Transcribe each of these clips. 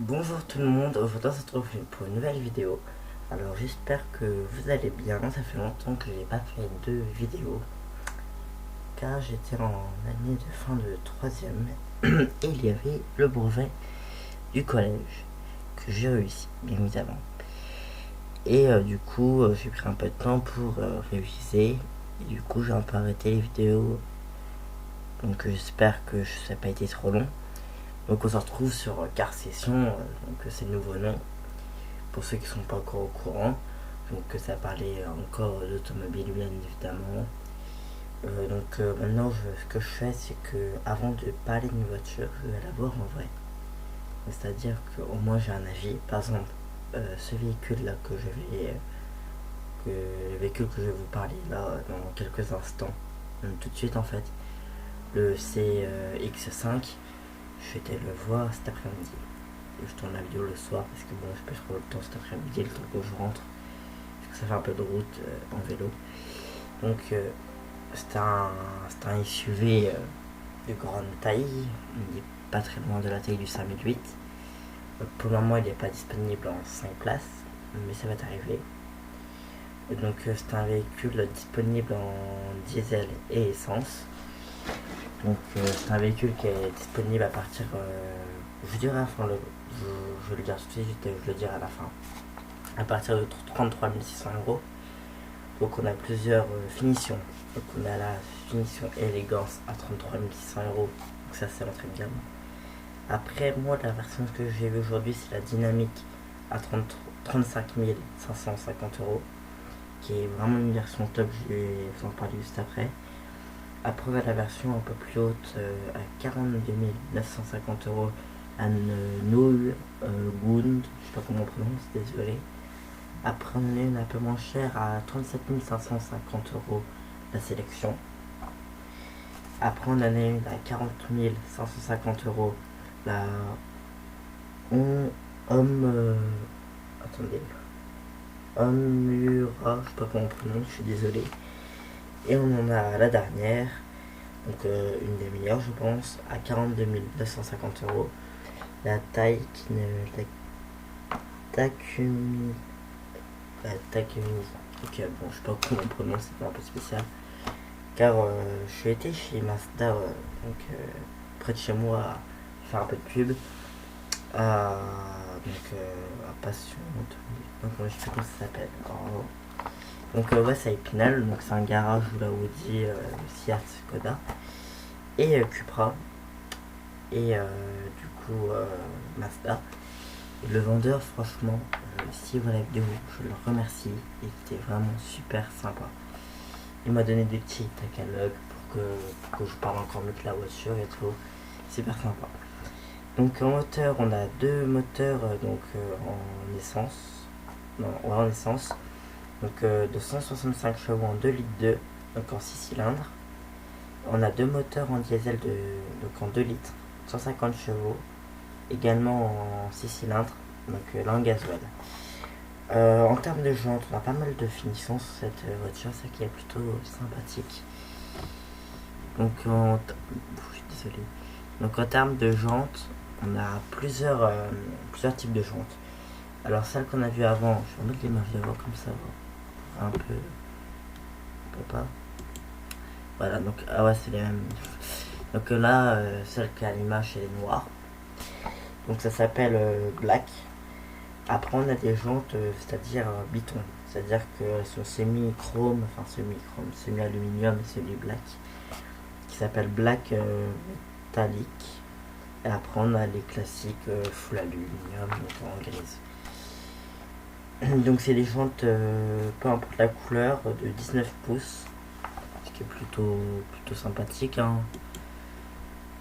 Bonjour tout le monde, aujourd'hui on se retrouve pour une nouvelle vidéo. Alors j'espère que vous allez bien, ça fait longtemps que j'ai pas fait de vidéo car j'étais en année de fin de troisième et il y avait le brevet du collège que j'ai réussi bien évidemment. Et du coup j'ai pris un peu de temps pour réviser et du coup j'ai un peu arrêté les vidéos, donc j'espère que ça n'a pas été trop long. Donc on se retrouve sur Car Session, donc c'est le nouveau nom pour ceux qui sont pas encore au courant. Donc ça parlait encore d'automobile bien évidemment. Maintenant ce que je fais, c'est que avant de parler d'une voiture, je vais la voir en vrai. C'est-à-dire qu'au moins j'ai un avis. Par exemple, ce véhicule là le véhicule que je vais vous parler là dans quelques instants, tout de suite en fait, le CX5, je vais le voir cet après-midi. Je tourne la vidéo le soir parce que bon, je peux trop le temps cet après-midi, le temps que je rentre, parce que ça fait un peu de route en vélo. Donc c'est un SUV de grande taille, il n'est pas très loin de la taille du 5008. Pour le moment il n'est pas disponible en 5 places, mais ça va t'arriver. Donc c'est un véhicule disponible en diesel et essence. Donc c'est un véhicule qui est disponible à partir, je dirais à la fin, je vais le dire tout de suite, je le dirai à la fin, à partir de 33 600 euros. Donc on a plusieurs finitions. Donc on a la finition élégance à 33 600 euros. Donc ça c'est très bien. Après moi la version que j'ai vue aujourd'hui c'est la dynamique à 35 550 euros. Qui est vraiment une version top, je vais vous en parler juste après. Après on a la version un peu plus haute à 42 950 euros. À Null Gund, je sais pas comment on prononce, désolé. Après on a une un peu moins chère à 37 550 euros la sélection. Après on en a une à 40 550 euros la attendez. Omura, je sais pas comment on prononce, je suis désolé. Et on en a la dernière, donc une des meilleures je pense, à 42 950 euros. La taille qui ne... La Takumi. Ok, bon, je sais pas comment on prononce, c'est un peu spécial. Car je suis été chez Mazda, près de chez moi, à faire un peu de pub. À Passion. Donc, je sais plus comment ça s'appelle. Donc, ouais, c'est à Épinal. Donc, c'est un garage où la Audi, Seat, Skoda. Et Cupra. Et du coup, Mazda. Et le vendeur, franchement, s'il voit la vidéo, je le remercie. Il était vraiment super sympa. Il m'a donné des petits catalogues pour que je parle encore mieux que la voiture et tout. Super sympa. Donc en moteur, on a deux moteurs en essence. Non, ouais, en essence. Donc de 165 chevaux en 2 litres 2, donc en 6 cylindres. On a deux moteurs en diesel donc en 2 litres, 150 chevaux, également en 6 cylindres, donc là en gasoil. En termes de jantes, on a pas mal de finitions sur cette voiture, ça qui est plutôt sympathique. Donc je suis désolé. Donc en termes de jantes, on a plusieurs types de jantes. Alors celle qu'on a vue avant, je vais mettre les images d'avant comme ça, un peu, pas. Voilà, donc ah ouais c'est les mêmes. Donc là, celle qui a l'image elle est noire. Donc ça s'appelle black. Après on a des jantes, c'est-à-dire biton. C'est-à-dire qu'elles sont semi-chrome, enfin semi-chrome, semi-aluminium et semi-black. Qui s'appelle black metallic. Et après on a les classiques full aluminium, donc en grise. Donc c'est des jantes, peu importe la couleur, de 19 pouces. Ce qui est plutôt sympathique. Hein.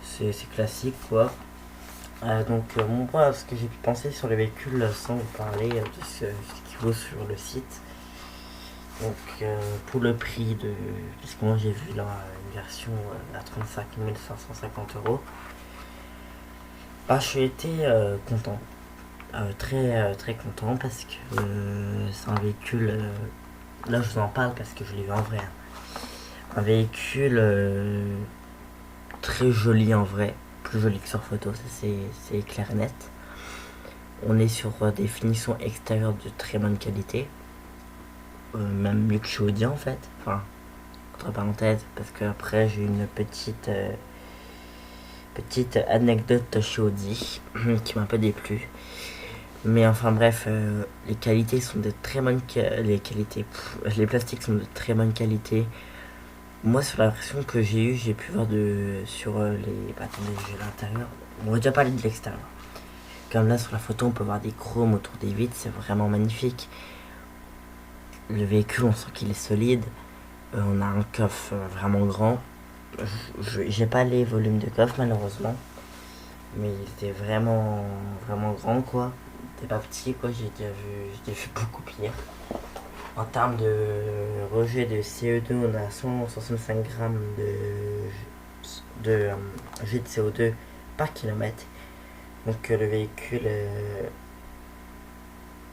C'est classique quoi. Moi, ce que j'ai pu penser sur les véhicules sans vous parler de ce qui vaut sur le site. Donc pour le prix de ce que moi j'ai vu là, une version à 35 550 euros. Bah, je suis été content. Très content parce que c'est un véhicule. Là, je vous en parle parce que je l'ai vu en vrai. Hein. Un véhicule très joli en vrai. Plus joli que sur photo, ça c'est clair et net. On est sur des finitions extérieures de très bonne qualité. Même mieux que chez Audi en fait. Enfin, entre parenthèses, parce que après j'ai une petite anecdote chez Audi qui m'a un peu déplu. Mais enfin bref, les qualités sont de très bonnes les plastiques sont de très bonne qualité. Moi sur la version que j'ai eue, j'ai pu voir sur les... attendez, j'ai l'intérieur. On va déjà parler de l'extérieur. Comme là sur la photo, on peut voir des chromes autour des vitres, c'est vraiment magnifique. Le véhicule, on sent qu'il est solide. On a un coffre vraiment grand. J'ai pas les volumes de coffre malheureusement, mais il était vraiment grand quoi. Il était pas petit quoi, j'ai vu beaucoup pire. En termes de rejet de CO2, on a 165 grammes de jet de CO2 par kilomètre. Donc le véhicule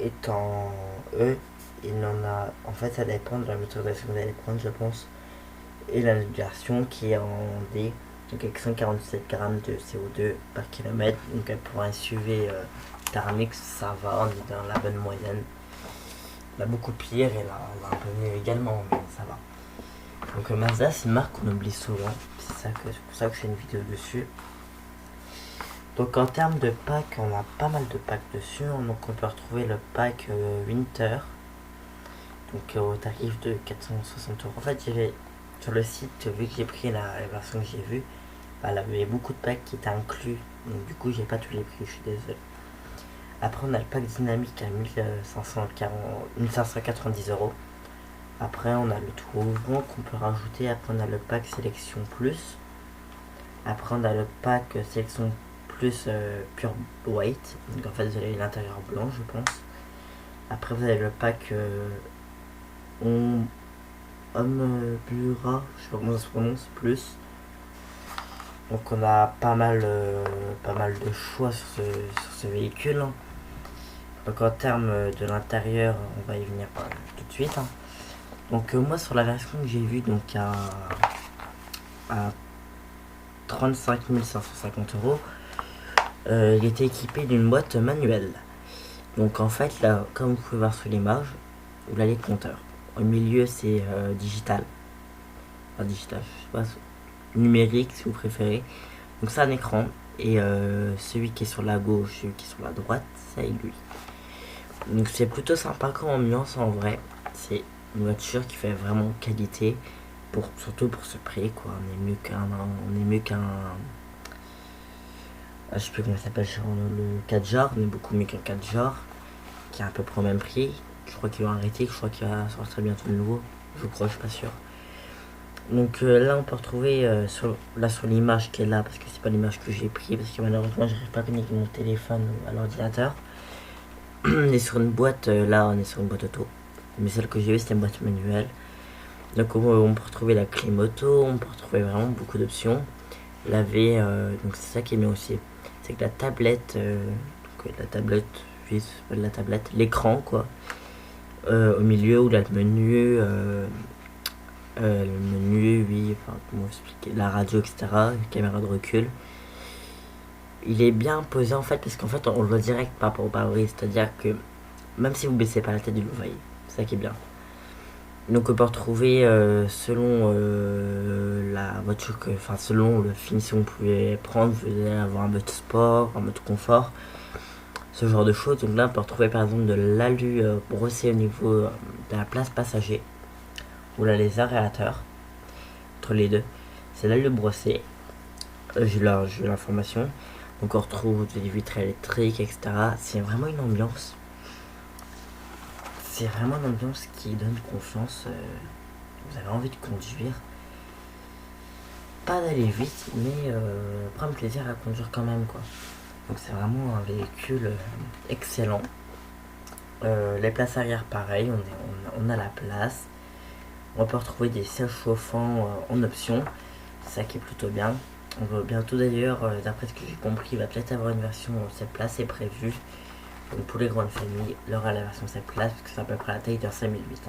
est en E. Il en a, en fait ça dépend de la motorisation que vous allez prendre je pense. Et la navigation qui est en D, donc avec 147 grammes de CO2 par kilomètre. Donc pour un SUV thermique ça va, on est dans la bonne moyenne. Là beaucoup pire et là un peu mieux également, mais ça va. Donc Mazda c'est une marque qu'on oublie souvent, c'est pour ça que je fais une vidéo dessus. Donc en termes de pack, on a pas mal de packs dessus. Donc on peut retrouver le pack Winter, donc au tarif de 460 euros. En fait sur le site, vu que j'ai pris la version que j'ai vue, bah, il y avait beaucoup de packs qui étaient inclus, donc du coup j'ai pas tous les prix, je suis désolé. Après on a le pack dynamique à 1590 euros. Après on a le tout ouvrant qu'on peut rajouter. Après on a le pack sélection plus. Après on a le pack sélection plus pure white. Donc en fait vous avez l'intérieur blanc je pense. Après vous avez le pack Homme Bura, je sais pas comment ça se prononce, plus. Donc on a pas mal de choix sur ce véhicule. Hein. Donc en termes de l'intérieur, on va y venir tout de suite. Hein. Donc moi sur la version que j'ai vue, donc à 35 550 euros, il était équipé d'une boîte manuelle. Donc en fait là, comme vous pouvez voir sur l'image, vous avez les compteurs. Au milieu c'est digital. Enfin digital, je sais pas, numérique si vous préférez. Donc c'est un écran. Et celui qui est sur la gauche, celui qui est sur la droite, c'est lui. Donc c'est plutôt sympa comme ambiance en vrai. C'est une voiture qui fait vraiment qualité. Surtout pour ce prix quoi. On est mieux qu'un je sais plus comment ça s'appelle le 4 genres. On est beaucoup mieux qu'un 4 genres qui est à peu près au même prix. Je crois qu'ils vont arrêter, je crois qu'il va sortir bientôt de nouveau. Je crois, je suis pas sûr. Donc là on peut retrouver sur l'image qui est là, parce que c'est pas l'image que j'ai pris, parce que malheureusement j'arrive pas à connecter mon téléphone à l'ordinateur. On est sur une boîte, là on est sur une boîte auto, mais celle que j'ai vue c'était une boîte manuelle. Donc on peut retrouver la clim auto, on peut retrouver vraiment beaucoup d'options. La V, donc c'est ça qui est bien aussi, c'est que la tablette, l'écran quoi, au milieu où là le menu, oui, enfin, comment expliquer, la radio, etc., la caméra de recul. Il est bien posé en fait, parce qu'en fait, on le voit direct par rapport au pare-brise, c'est-à-dire que même si vous baissez pas la tête, vous le voyez. C'est ça qui est bien. Donc, on peut retrouver selon la voiture, selon la finition que vous pouvez prendre, vous allez avoir un mode sport, un mode confort, ce genre de choses. Donc là, on peut retrouver par exemple de l'alu brossé au niveau de la place passager, ou là les aérateurs, entre les deux. C'est l'alu brossé. J'ai l'information. Donc on retrouve des vitres électriques, etc. C'est vraiment une ambiance. C'est vraiment une ambiance qui donne confiance. Vous avez envie de conduire. Pas d'aller vite, mais prendre plaisir à conduire quand même quoi. Donc c'est vraiment un véhicule excellent. Les places arrière pareil, on a la place. On peut retrouver des sièges chauffants en option. C'est ça qui est plutôt bien. On va bientôt d'ailleurs, d'après ce que j'ai compris, il va peut-être avoir une version 7 places, c'est prévu. Donc pour les grandes familles, il y aura la version 7 places, parce que c'est à peu près la taille d'un 5008.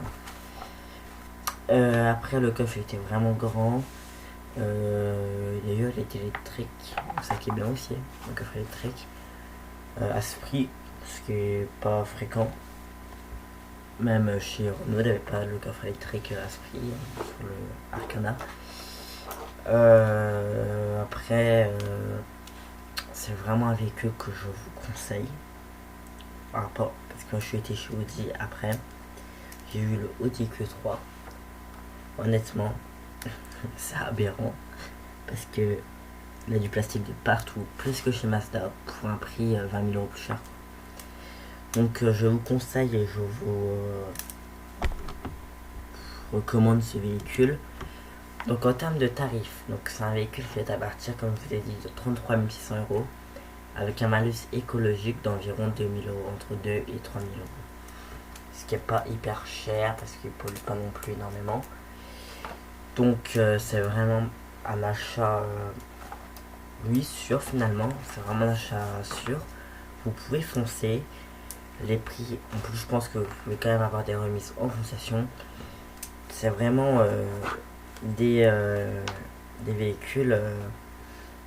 Hein. Après le coffre était vraiment grand. D'ailleurs il est électrique, ça qui est bien aussi, le coffre électrique. À ce prix, ce qui est pas fréquent. Même chez Renault, il n'y avait pas le coffre électrique à ce prix sur le Arcana. Après, c'est vraiment un véhicule que je vous conseille. Parce que je suis été chez Audi après. J'ai eu le Audi Q3. Honnêtement, c'est aberrant. Parce que il a du plastique de partout, plus que chez Mazda, pour un prix 20 000 € plus cher. Donc je vous conseille et je vous recommande ce véhicule. Donc en termes de tarifs, donc c'est un véhicule fait à partir, comme je vous ai dit, de 33 600 € avec un malus écologique d'environ 2 000 €, entre 2 et 3 000 €. Ce qui n'est pas hyper cher parce qu'il ne pollue pas non plus énormément. Donc c'est vraiment un achat, oui, sûr finalement. C'est vraiment un achat sûr. Vous pouvez foncer. Les prix, en plus je pense que vous pouvez quand même avoir des remises en concession. C'est vraiment des véhicules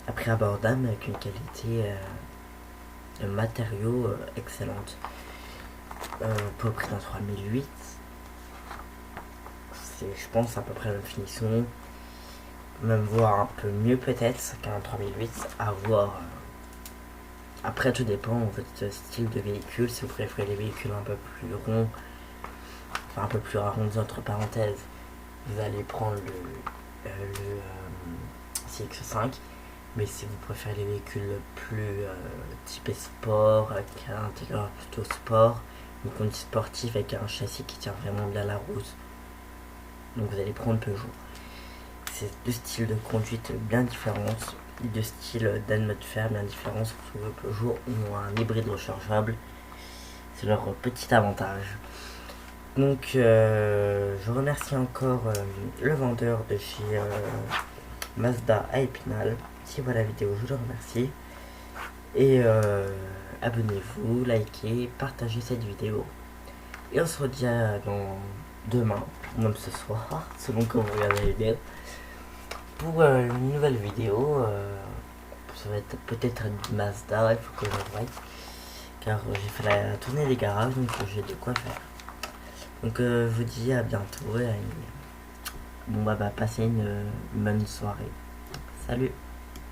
à prix abordable avec une qualité de matériaux excellente. Pour le prix d'un 3008, c'est, je pense, à peu près la même finition, même voire un peu mieux peut-être qu'un 3008 à voir. Après tout dépend de votre style de véhicule. Si vous préférez les véhicules un peu plus ronds, enfin un peu plus arrondis entre parenthèses, vous allez prendre le CX5. Mais si vous préférez les véhicules plus typés sport, avec un intégrateur plutôt sport, une conduite sportive avec un châssis qui tient vraiment bien la route, donc vous allez prendre Peugeot. C'est deux styles de conduite bien différents, deux styles d'atmosphère bien différents, surtout que Peugeot ont un hybride rechargeable, c'est leur petit avantage. Donc je remercie encore le vendeur de chez Mazda à Épinal. Si vous voyez la vidéo, je le remercie. Et abonnez-vous, likez, partagez cette vidéo. Et on se redit dans demain, ou même ce soir, selon quand vous regardez la vidéo, pour une nouvelle vidéo. Ça va être peut-être du Mazda, il faut que je voie. Car j'ai fait la tournée des garages, donc j'ai de quoi faire. Donc je vous dis à bientôt. Et, bon bah passez une bonne soirée. Salut.